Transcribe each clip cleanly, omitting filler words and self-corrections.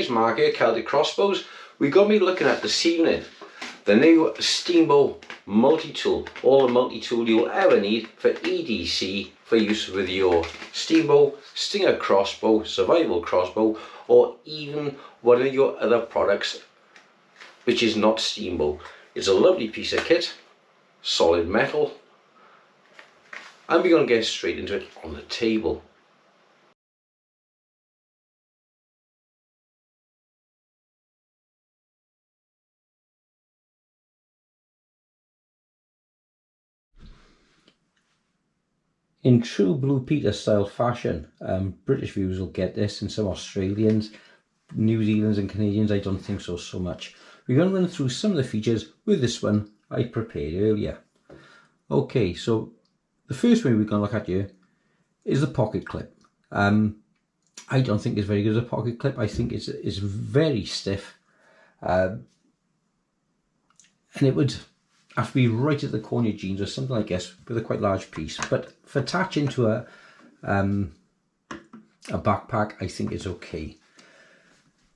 today's market, Celtic crossbows, we're going to be looking at this evening the new Steambow Multitool, all the multi-tool you'll ever need for EDC, for use with your Steambow Stinger crossbow, survival crossbow, or even one of your other products which is not Steambow. It's a lovely piece of kit, solid metal, and we're going to get straight into it on the table. In true Blue Peter style fashion, British viewers will get this, and some Australians, New Zealanders and Canadians I don't think so much. We're going to run through some of the features with this one I prepared earlier. Okay, so the first one we're going to look at here is the pocket clip. I don't think it's very good as a pocket clip. I think it's very stiff, and it would have to be right at the corner of your jeans or something like this with a quite large piece. But for attaching to a backpack, I think it's okay.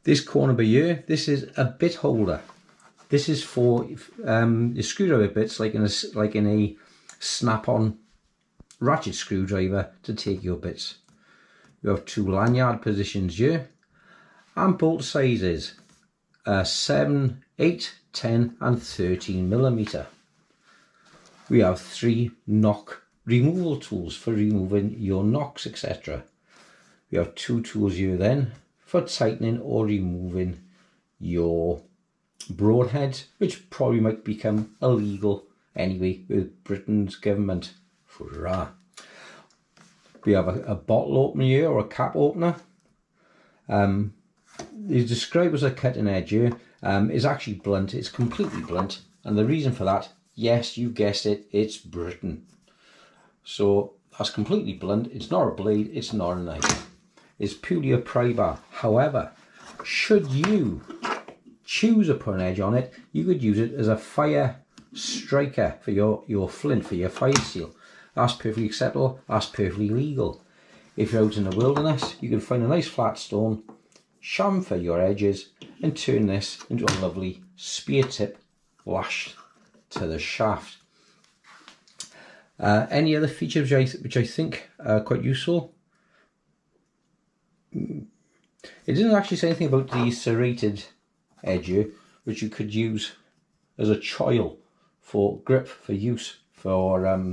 This corner by here, this is a bit holder. This is for the screwdriver bits, like in a snap-on ratchet screwdriver to take your bits. You have two lanyard positions here, and bolt sizes 7, 8, 10 and 13mm. We have 3 knock removal tools for removing your knocks, etc. We have 2 tools here then for tightening or removing your broadheads, which probably might become illegal anyway with Britain's government. Hurrah. We have a bottle opener here, or a cap opener. It's described as a cutting edge here. It's actually blunt. It's completely blunt, and the reason for that, yes, you guessed it, it's Britain. So that's completely blunt. It's not a blade, it's not a knife. It's purely a pry bar. However, should you choose to put an edge on it, you could use it as a fire striker for your flint, for your fire steel. That's perfectly acceptable, that's perfectly legal. If you're out in the wilderness, you can find a nice flat stone, chamfer your edges, and turn this into a lovely spear tip lashed to the shaft. Any other features which I think are quite useful? It doesn't actually say anything about the serrated edge here, which you could use as a choil for grip, for use, for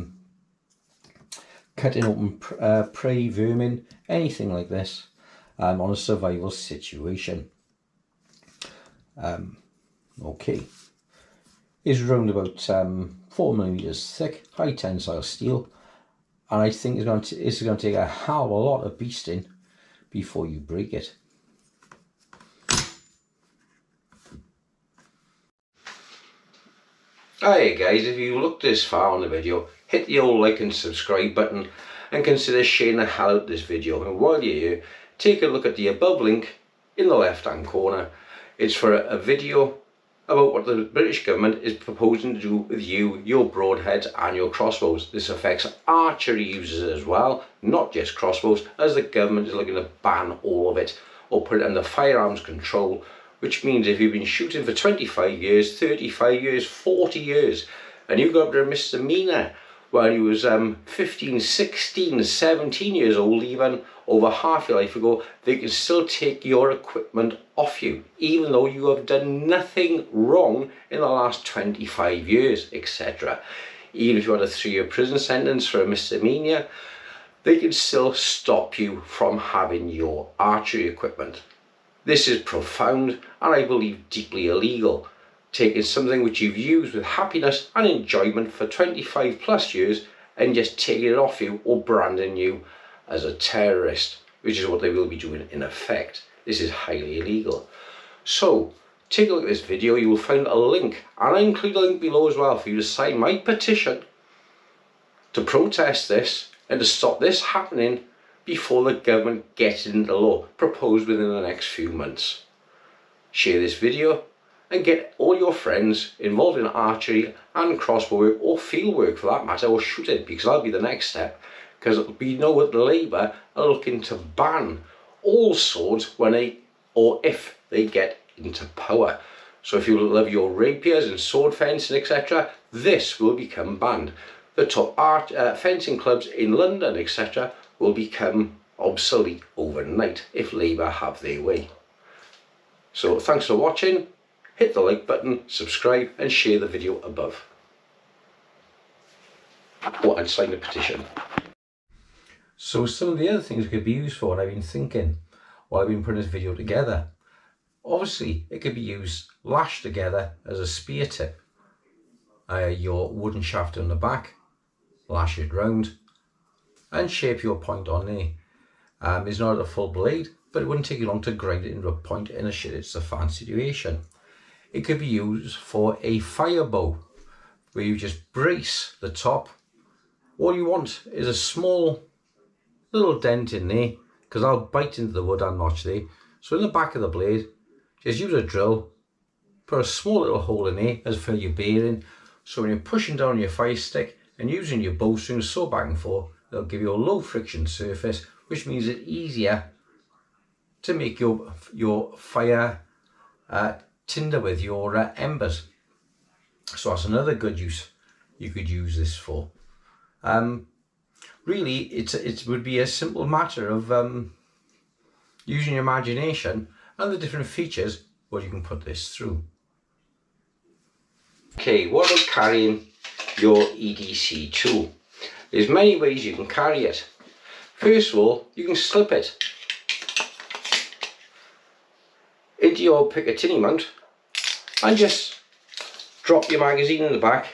cutting open prey, vermin, anything like this on a survival situation. Okay, it's around about 4mm thick, high tensile steel, and I think it's going to take a hell of a lot of beasting before you break it. Hi guys, if you looked this far on the video, hit the old like and subscribe button and consider sharing the hell out of this video. And while you're here, take a look at the above link in the left hand corner. It's for a video about what the British government is proposing to do with you, your broadheads and your crossbows. This affects archery users as well, not just crossbows, as the government is looking to ban all of it or put it under firearms control, which means if you've been shooting for 25 years, 35 years, 40 years, and you got up to a misdemeanor while you was 15, 16, 17 years old, even over half your life ago, they can still take your equipment off you, even though you have done nothing wrong in the last 25 years, etc. Even if you had a 3-year prison sentence for a misdemeanor, they can still stop you from having your archery equipment. This is profound, and I believe deeply illegal. Taking something which you've used with happiness and enjoyment for 25 plus years and just taking it off you or branding you as a terrorist, which is what they will be doing in effect. This is highly illegal. So take a look at this video. You will find a link, and I include a link below as well, for you to sign my petition to protest this and to stop this happening before the government gets it into law, proposed within the next few months. Share this video and get all your friends involved in archery and crossbow work, or field work for that matter, or shooting, because that'll be the next step. Because we know that Labour are looking to ban all swords when they, or if they get into power. So if you love your rapiers and sword fencing, etc., this will become banned. The top fencing clubs in London, etc., will become obsolete overnight if Labour have their way. So thanks for watching. Hit the like button, subscribe and share the video above. Oh, and sign the petition. So some of the other things it could be used for, and I've been thinking while I've been putting this video together. Obviously it could be used lashed together as a spear tip. Your wooden shaft on the back, lash it round and shape your point on there. It's not a full blade, but it wouldn't take you long to grind it into a point in a shit. It's a fan situation. It could be used for a fire bow where you just brace the top. All you want is a small little dent in there because I'll bite into the wood and notch there. So in the back of the blade, just use a drill, put a small little hole in there as for your bearing. So when you're pushing down your fire stick and using your bowstring so back and forth, it'll give you a low friction surface, which means it's easier to make your fire tinder with your embers. So that's another good use you could use this for. Really, it would be a simple matter of using your imagination and the different features what you can put this through. Okay, what about carrying your EDC tool? There's many ways you can carry it. First of all, you can slip it into your Picatinny mount and just drop your magazine in the back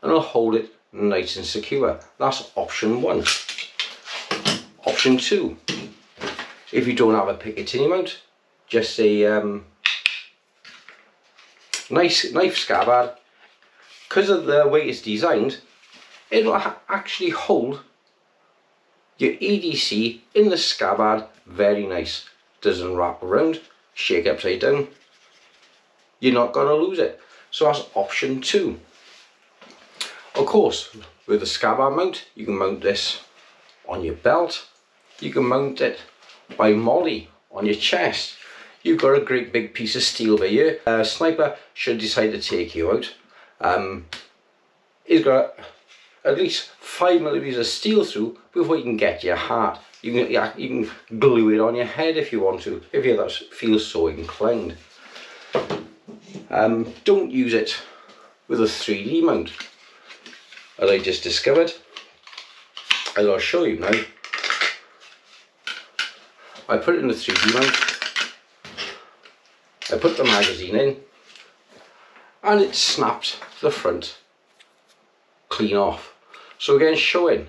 and it'll hold it nice and secure. That's option one. Option two, if you don't have a Picatinny mount, just a nice knife scabbard. Because of the way it's designed, it'll actually hold your EDC in the scabbard very nice. Doesn't wrap around, shake upside down. You're not going to lose it. So that's option two. Of course, with the scabbard mount, you can mount this on your belt. You can mount it by molly on your chest. You've got a great big piece of steel by here. A sniper should decide to take you out. He's got at least 5mm of steel through before you can get your heart. You can glue it on your head if you want to, if you feel so inclined. Don't use it with a 3D mount, as I just discovered, as I'll show you now. I put it in the 3D mount, I put the magazine in, and it snapped the front clean off. So again, showing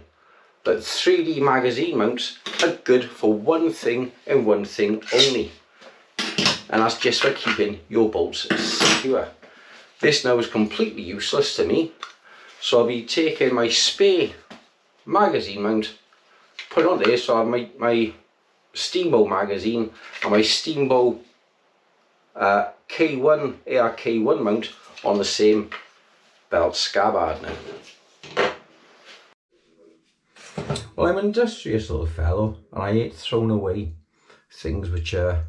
that 3D magazine mounts are good for one thing and one thing only, and that's just for keeping your bolts secure. This now is completely useless to me, so I'll be taking my spare magazine mount, put it on there, so I have my Steambow magazine and my Steambow K1 ARK1 mount on the same belt scabbard now. Well, I'm an industrious little fellow and I hate throwing away things which are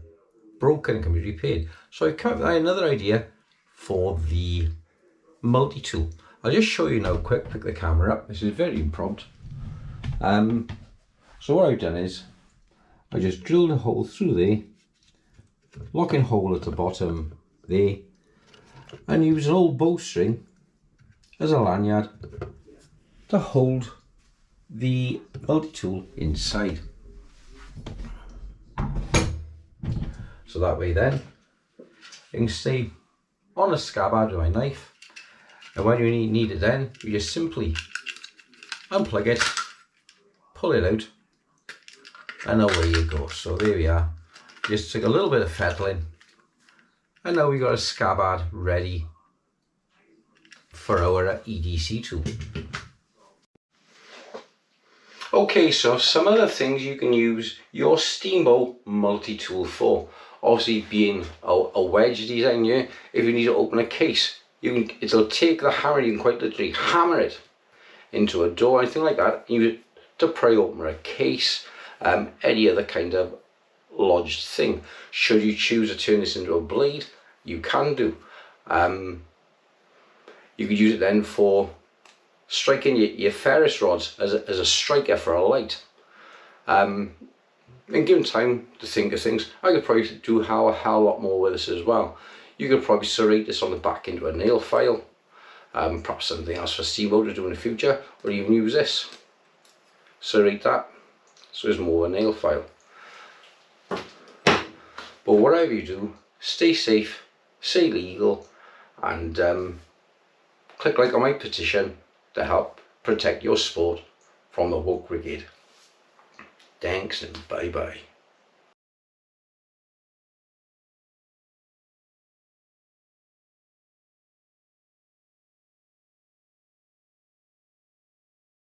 broken and can be repaired. So I've come up with another idea for the multi-tool. I'll just show you now quick, pick the camera up. This is very impromptu. So what I've done is I just drilled a hole through there, locking hole at the bottom there, and use an old bowstring as a lanyard to hold the multi-tool inside. So that way then you can stay on a scabbard with my knife, and when you need it then you just simply unplug it, pull it out, and away you go. So there we are. Just took a little bit of fettling and now we've got a scabbard ready for our EDC tool. Okay, so some other things you can use your Steambow Multitool for. Obviously, being a wedge design here, if you need to open a case, it'll take the hammer, you can quite literally hammer it into a door, anything like that. Use it to pry open a case, any other kind of lodged thing. Should you choose to turn this into a blade, you can do. You could use it then for striking your ferrous rods as a striker for a light. And given time to think of things, I could probably do a hell of a lot more with this as well. You could probably serrate this on the back into a nail file, perhaps something else for Steambow to do in the future, or even use this. Serrate that, so it's more of a nail file. But whatever you do, stay safe, stay legal, and click like on my petition to help protect your sport from the woke brigade. Thanks and bye bye.